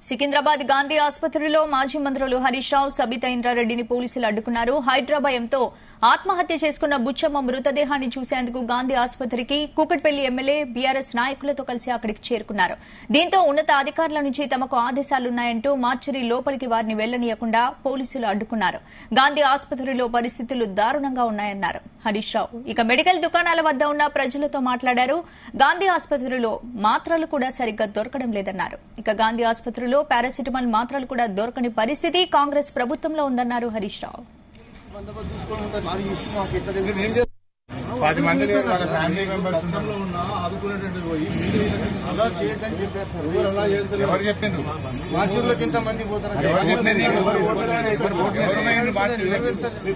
సికింద్రాబాద్ గాంధీ ఆసుపత్రిలో మాజీ మంత్రులు హరీష్ రావు సబితా ఇంద్రారెడ్డిని పోలీసులు అడ్డుకున్నారు. హైదరాబాద్తో ఆత్మహత్య చేసుకున్న బుచ్చమ్మ మృతదేహాన్ని చూసేందుకు గాంధీ ఆసుపత్రికి కూకట్పల్లి ఎమ్మెల్యే బీఆర్ఎస్ నాయకులతో కలిసి అక్కడికి చేరుకున్నారు. దీంతో ఉన్నత అధికారుల నుంచి తమకు ఆదేశాలున్నాయంటూ మార్చరీ లోపలికి వారిని వెళ్లనీయకుండా పోలీసులు అడ్డుకున్నారు. గాంధీ ఆసుపత్రిలో పరిస్థితులు దారుణంగా ఉన్నాయన్నారు హరీష్ రావు. ఇక మెడికల్ దుకాణాల వద్ద ఉన్న ప్రజలతో మాట్లాడారు. గాంధీ ఆసుపత్రిలో మాత్రలు కూడా సరిగ్గా దొరకడం లేదన్నారు. ఇక గాంధీ ఆసుపత్రిలో పారాసిటమాల్ మాత్రలు కూడా దొరకని పరిస్థితి కాంగ్రెస్ ప్రభుత్వంలో ఉందన్నారు హరీష్ రావు. 10 మంది వాళ్ళ ఫ్యామిలీ మెంబర్స్ అలా చేయొద్దని చెప్పారు. ఎవరు చెప్పిండ్రు? మార్చుర్లోకి ఇంత మంది పోతారు.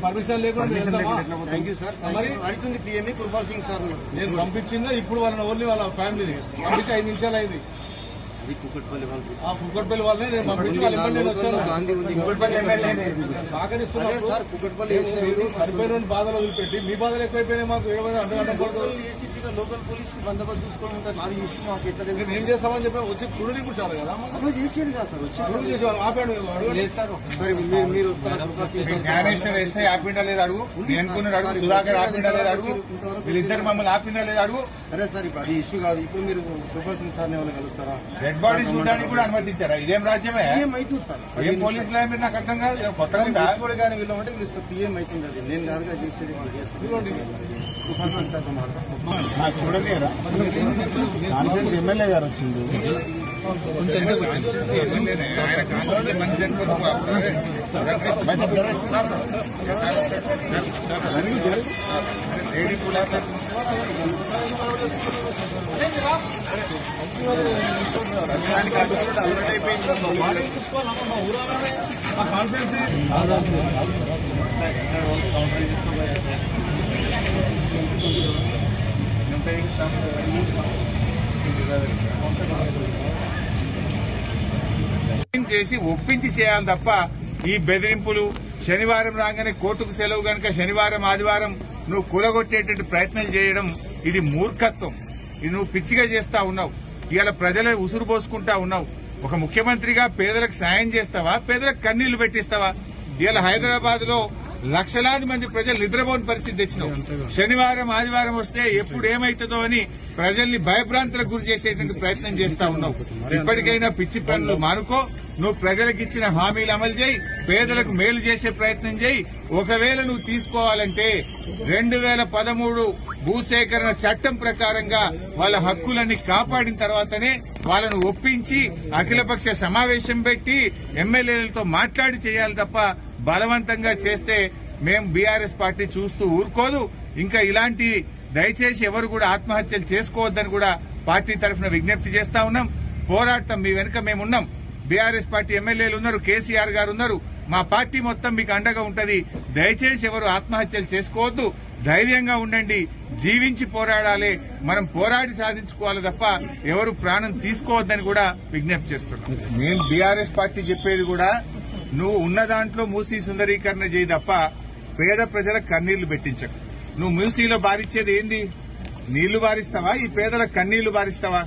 పర్మిషన్ లేకుండా థ్యాంక్ యూ సార్. అడుగుతుంది పిఎంఈ కుర్బాల్ సింగ్ సార్. నేను పంపించిందా ఇప్పుడు వాళ్ళని ఓన్లీ వాళ్ళ ఫ్యామిలీని పంపించి 5 నిమిషాలు అయింది. కుక్కట్పల్లి వాళ్ళనే నేను పంపించి వాళ్ళ ఎమ్మెల్యే వచ్చాను. సార్ కుక్కట్పల్లి చనిపోయిన బాధలు వదిలిపెట్టి మీ బాధలు ఎక్కువైపోయినాయి. మాకు ఏసీపీగా లోకల్ పోలీస్ కి బందోబస్తు చూసుకోవడం మాకు ఇష్యూ. మాకు ఎట్లా ఏం చేస్తామని చెప్పి వచ్చి చూడని కూడా చాలు కదా. చేసేది కాదు సార్. వచ్చి చేసేవాళ్ళు ఆపాడు. మీరు వస్తారు. జ్ఞానేశ్వర్ ఎస్ఐ ఆపిండా లేదు అడుగు. నేను అడుగు. సుధాకర్ ఆపిండా లేదు అడుగు. వీళ్ళిద్దరు మమ్మల్ని ఆపిందా లేదు అడుగు. సరే సార్ ఇప్పుడు అది ఇష్యూ కాదు. ఇప్పుడు మీరు కుర్బాల్ సింగ్ సార్ ఎవరు కలుస్తారా? డెడ్ బాడీ చూడడానికి కూడా అనుమతించారా? ఇదేం రాజ్యమే? ఏం పోలీసులు మీరు నాకు అర్థం కాదు. కొత్తగా కూడా కానీ వీళ్ళు అంటే వీళ్ళు పిఎం అవుతుంది. అది నేను కాదుగా చేసేది. వాళ్ళు చేస్తారు. చూడండి ఎమ్మెల్యే గారు వచ్చింది. చేసి ఒప్పించి చేయాలి తప్ప ఈ బెదిరింపులు శనివారం రాగానే కోర్టుకు సెలవు గనక శనివారం ఆదివారం నువ్వు కూలగొట్టేటువంటి ప్రయత్నం చేయడం ఇది మూర్ఖత్వం. ఇది నువ్వు పిచ్చిగా చేస్తా ఉన్నావు. ఇవాళ ప్రజల ఉసురు పోసుకుంటా ఉన్నావు. ఒక ముఖ్యమంత్రిగా పేదలకు సాయం చేస్తావా? పేదలకు కన్నీళ్లు పెట్టిస్తావా? ఇవాళ హైదరాబాద్ లో లక్షలాది మంది ప్రజలు నిద్రపోని పరిస్థితి తెచ్చినావు. శనివారం ఆదివారం వస్తే ఎప్పుడు ఏమైతుందో అని ప్రజల్ని భయభ్రాంతులకు గురి చేసేటువంటి ప్రయత్నం చేస్తా ఉన్నావు. ఇప్పటికైనా పిచ్చి పనులు మానుకో. నువ్వు ప్రజలకు ఇచ్చిన హామీలు అమలు చేయి. పేదలకు మేలు చేసే ప్రయత్నం చేయి. ఒకవేళ నువ్వు తీసుకోవాలంటే 2013 భూసేకరణ చట్టం ప్రకారంగా వాళ్ళ హక్కులన్నీ కాపాడిన తర్వాతనే వాళ్ళను ఒప్పించి అఖిలపక్ష సమావేశం పెట్టి ఎమ్మెల్యేలతో మాట్లాడి చేయాలి తప్ప బలవంతంగా చేస్తే మేం బీఆర్ఎస్ పార్టీ చూస్తూ ఊరుకోదు. ఇంకా ఇలాంటి దయచేసి ఎవరు కూడా ఆత్మహత్యలు చేసుకోవద్దని కూడా పార్టీ తరఫున విజ్ఞప్తి చేస్తా ఉన్నాం. పోరాటం మీ వెనుక మేమున్నాం. బీఆర్ఎస్ పార్టీ ఎమ్మెల్యేలు ఉన్నారు, కేసీఆర్ గారు ఉన్నారు. మా పార్టీ మొత్తం మీకు అండగా ఉంటది. దయచేసి ఎవరు ఆత్మహత్యలు చేసుకోవద్దు. ధైర్యంగా ఉండండి. జీవించి పోరాడాలి. మనం పోరాడి సాధించుకోవాలి తప్ప ఎవరు ప్రాణం తీసుకోవద్దని కూడా విజ్ఞప్తి చేస్తున్నాం. మేము బీఆర్ఎస్ పార్టీ చెప్పేది కూడా నువ్వు ఉన్న దాంట్లో మూసీ సుందరీకరణ చేయి తప్ప పేద ప్రజలకు కన్నీళ్లు పెట్టించకు. నువ్వు మూసీలో బారిచ్చేది ఏంది? నీళ్లు బారిస్తావా? ఈ పేదల కన్నీళ్లు బారిస్తావా?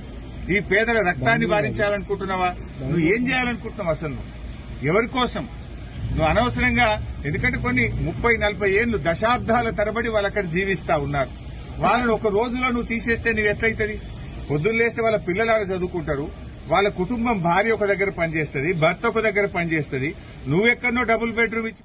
ఈ పేదల రక్తాన్ని బారించాలనుకుంటున్నావా? నువ్వు ఏం చేయాలనుకుంటున్నావు? అసలు ఎవరి కోసం? నువ్వు అనవసరంగా, ఎందుకంటే కొన్ని 30-40 ఏళ్లు దశాబ్దాల తరబడి వాళ్ళు అక్కడ జీవిస్తా ఉన్నారు. వాళ్ళని ఒక రోజులో నువ్వు తీసేస్తే నువ్వు ఎట్లయితుంది? పొద్దున్నేస్తే వాళ్ళ పిల్లలు ఆడ చదువుకుంటారు. వాళ్ళ కుటుంబం భార్య ఒక దగ్గర పనిచేస్తుంది, భర్త ఒక దగ్గర పనిచేస్తుంది. నువ్వెక్కడనో డబుల్ బెడ్రూమ్ ఇచ్చి